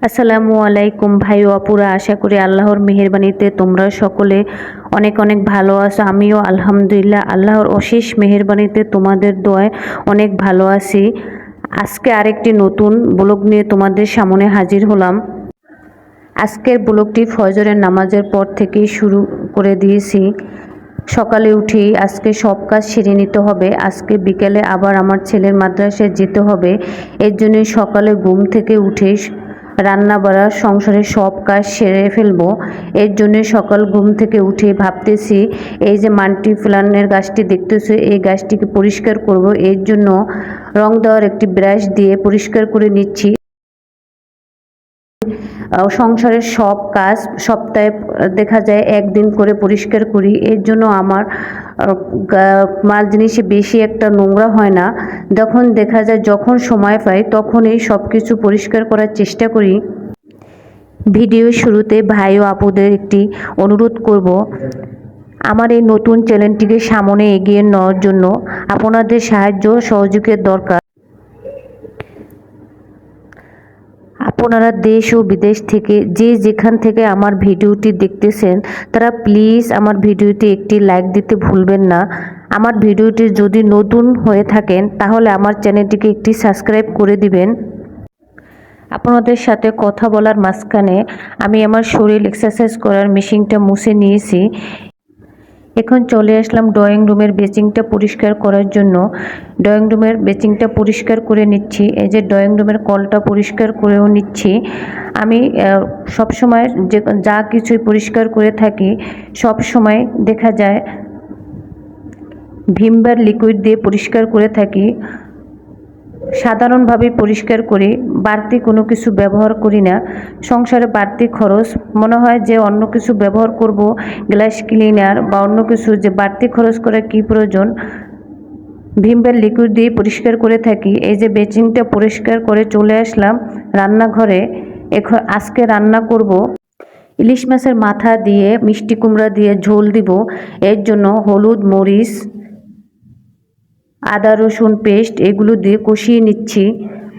আসসালামু আলাইকুম ভাই ও আপুরা, আশা করি আল্লাহর মেহেরবানিতে তোমরা সকলে অনেক অনেক ভালো আছো। আমিও আলহামদুলিল্লাহ আল্লাহর অশেষ মেহেরবানিতে তোমাদের দোয়ায় অনেক ভালো আছি। আজকে আরেকটি নতুন ব্লগ নিয়ে তোমাদের সামনে হাজির হলাম। আজকের ব্লগটি ফজরের নামাজের পর থেকেই শুরু করে দিয়েছি। সকালে উঠেই আজকে সব কাজ সেরে নিতে হবে। আজকে বিকেলে আবার আমার ছেলের মাদ্রাসায় যেতে হবে। এর জন্যই সকালে ঘুম থেকে উঠেই রান্না বাড়া সংসারের সব কাজ সেরে ফেলবো। এর জন্য সকাল ঘুম থেকে উঠে ভাবতেছি, এই যে মাল্টি প্ল্যান্টের গাছটি দেখতেছো, এই গাছটিকে পরিষ্কার করব। এর জন্য রং দেওয়ার একটি ব্রাশ দিয়ে পরিষ্কার করে নিচ্ছি। সংসারের সব কাজ সপ্তাহে দেখা যায় একদিন করে পরিষ্কার করি। এর জন্য আমার মাল জিনিসে বেশি একটা নোংরা হয় না। যখন দেখা যায় যখন সময় পাই তখনই সব কিছু পরিষ্কার করার চেষ্টা করি। ভিডিও শুরুতে ভাই ও আপুদের একটি অনুরোধ করব, আমার এই নতুন চ্যানেলটিকে সামনে এগিয়ে নেওয়ার জন্য আপনাদের সাহায্য সহযোগের দরকার। আপনারা দেশ ও বিদেশ থেকে যে যেখান থেকে আমার ভিডিওটি দেখতেছেন তারা প্লিজ আমার ভিডিওটি একটি লাইক দিতে ভুলবেন না। আমার ভিডিওটি যদি নতুন হয়ে থাকেন তাহলে আমার চ্যানেলটিকে একটি সাবস্ক্রাইব করে দিবেন। আপনাদের সাথে কথা বলার মাঝখানে আমি আমার শরীর এক্সারসাইজ করার মেশিনটা মুছে নিয়েছি। এখন চলে আসলাম ড্রয়িং রুমের বেসিংটা পরিষ্কার করার জন্য। ড্রয়িং রুমের বেসিংটা পরিষ্কার করে নিচ্ছি। এই যে ড্রয়িং রুমের কলটা পরিষ্কার করেও নিচ্ছি। আমি সবসময় যা কিছুই পরিষ্কার করে থাকি সব সময় দেখা যায় ভিমবার লিকুইড দিয়ে পরিষ্কার করে থাকি। সাধারণভাবে পরিষ্কার করি, বাড়তি কোনো কিছু ব্যবহার করি না। সংসারে বাড়তি খরচ মনে হয় যে অন্য কিছু ব্যবহার করব, গ্লাস ক্লিনার বা অন্য কিছু, যে বাড়তি খরচ করার কী প্রয়োজন। ভিমবার লিকুইড দিয়ে পরিষ্কার করে থাকি। এই যে বেসিনটা পরিষ্কার করে চলে আসলাম রান্নাঘরে। এখন আজকে রান্না করব ইলিশ মাছের মাথা দিয়ে মিষ্টি কুমড়া দিয়ে ঝোল দিব। এর জন্য হলুদ, মরিচ, আদা রসুন পেস্ট এগুলো দিয়ে কষিয়ে নিচ্ছি।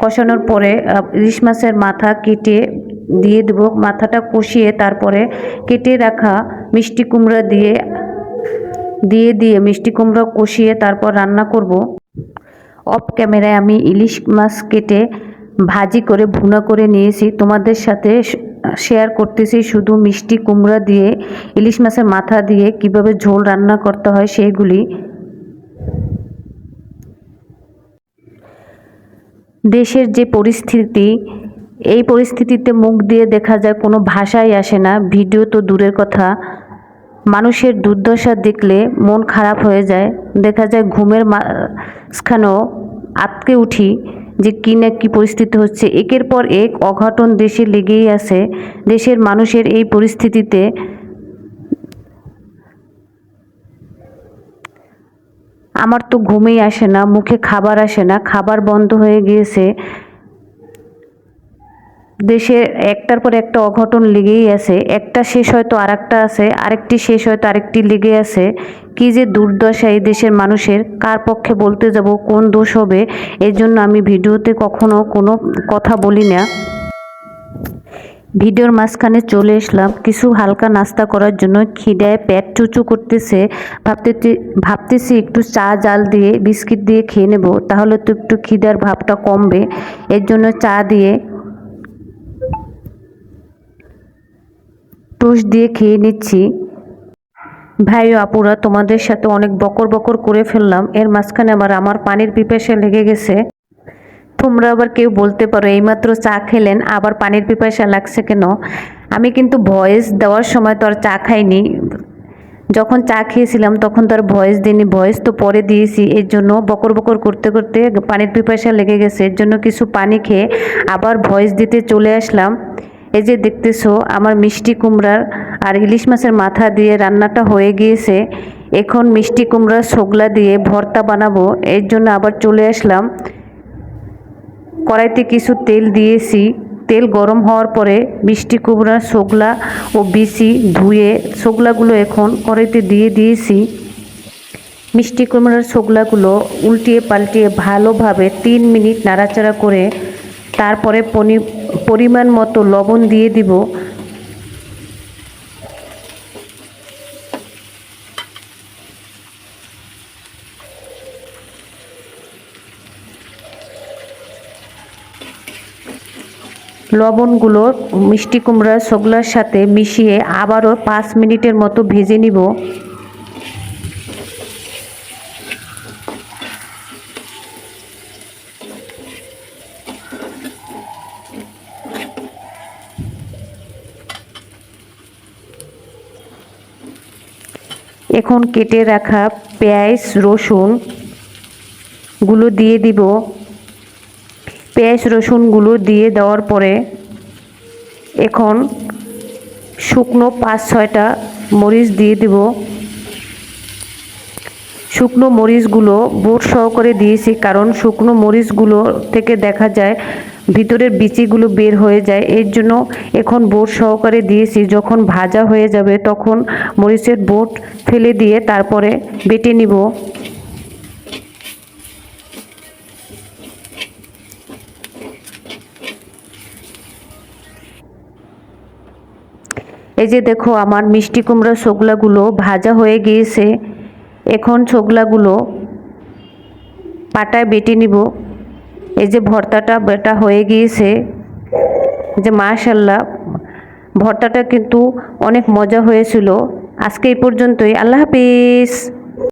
কষানোর পরে ইলিশ মাছের মাথা কেটে দিয়ে দেব। মাথাটা কষিয়ে তারপরে কেটে রাখা মিষ্টি কুমড়া দিয়ে মিষ্টি কুমড়া কষিয়ে তারপর রান্না করব। অফ ক্যামেরায় আমি ইলিশ মাছ কেটে ভাজি করে ভুনা করে নিয়েছি, তোমাদের সাথে শেয়ার করতেছি শুধু মিষ্টি কুমড়া দিয়ে ইলিশ মাছের মাথা দিয়ে কিভাবে ঝোল রান্না করতে হয় সেইগুলি। দেশের যে পরিস্থিতি, এই পরিস্থিতিতে মুখ দিয়ে দেখা যায় কোনো ভাষাই আসে না, ভিডিও তো দূরের কথা। মানুষের দুর্দশা দেখলে মন খারাপ হয়ে যায়। দেখা যায় ঘুমের মাঝখানেও আটকে উঠি যে কী না কী পরিস্থিতি হচ্ছে। একের পর এক অঘটন দেশে লেগেই আছে। দেশের মানুষের এই পরিস্থিতিতে আমার তো ঘুমেই আসে না, মুখে খাবার আসে না, খাবার বন্ধ হয়ে গিয়েছে। দেশে একটার পর একটা অঘটন লেগেই আছে। একটা শেষ হয়তো আরেকটা আছে, আরেকটি শেষ হয়তো আরেকটি লেগে আছে। কি যে দুর্দশা এই দেশের মানুষের, কার পক্ষে বলতে যাব, কোন দোষ হবে। এর জন্য আমি ভিডিওতে কখনো কোনো কথা বলি না। ভিডিওর মাঝখানে চলে আসলাম কিছু হালকা নাস্তা করার জন্য। খিদায় পেট চুচু করতেছে। ভাবতেছি একটু চা জাল দিয়ে বিস্কিট দিয়ে খেয়ে নেব, তাহলে তো একটু খিদার ভাবটা কমবে। এর জন্য চা দিয়ে টোস্ট দিয়ে খেয়ে নিচ্ছি। ভাই ও আপুরা, তোমাদের সাথে অনেক বকর বকর করে ফেললাম। এর মাঝখানে আবার আমার পানির পিপাসা লেগে গেছে। তোমরা আবার কেউ বলতে পারো এইমাত্র চা খেলেন আবার পানির পিপাসা লাগছে কেন? আমি কিন্তু ভয়েস দেওয়ার সময় তো আর চা খাইনি। যখন চা খেয়েছিলাম তখন তো আর ভয়েস দিইনি, ভয়েস তো পরে দিয়েছি। এর জন্য বকর বকর করতে করতে পানির পিপাসা লেগে গেছে। এর জন্য কিছু পানি খেয়ে আবার ভয়েস দিতে চলে আসলাম। এই যে দেখতেছো আমার মিষ্টি কুমড়ার আর ইলিশ মাছের মাথা দিয়ে রান্নাটা হয়ে গিয়েছে। এখন মিষ্টি কুমড়ার ছোগলা দিয়ে ভর্তা বানাবো। এর জন্য আবার চলে আসলাম। কড়াইতে কিছু তেল দিয়েছি। তেল গরম হওয়ার পরে মিষ্টি কুমড়ার ছোগলা ও বিচি ধুয়ে ছোগলাগুলো এখন কড়াইতে দিয়ে দিয়েছি। মিষ্টি কুমড়ার ছোগলাগুলো উল্টিয়ে পাল্টিয়ে ভালোভাবে 3 মিনিট নাড়াচাড়া করে তারপরে পরিমাণ মতো লবণ দিয়ে দিব। লবণগুলো মিষ্টি কুমড়ার ছোকলার সাথে মিশিয়ে আবারও 5 মিনিটের মতো ভেজে নিব। এখন কেটে রাখা পেঁয়াজ রসুন গুলো দিয়ে দিব। পেঁয়াজ রসুনগুলো দিয়ে দেওয়ার পরে এখন শুকনো 5-6টা মরিচ দিয়ে দিব। শুকনো মরিচগুলো বোট সহকারে দিয়েছি, কারণ শুকনো মরিচগুলো থেকে দেখা যায় ভিতরের বিচিগুলো বের হয়ে যায়, এর জন্য এখন বোট সহকারে দিয়েছি। যখন ভাজা হয়ে যাবে তখন মরিচের বোট ফেলে দিয়ে তারপরে বেটে নিব। এই যে দেখো আমার মিষ্টি কুমড়া ছোকলাগুলো ভাজা হয়ে গিয়েছে। এখন ছোকলাগুলো পাটায় বেটে নিব। এই যে ভর্তাটা বেটা হয়ে গিয়েছে, যে মাশাআল্লাহ ভর্তাটা কিন্তু অনেক মজা হয়েছিল। আজকে এই পর্যন্তই। আল্লাহ হাফিজ।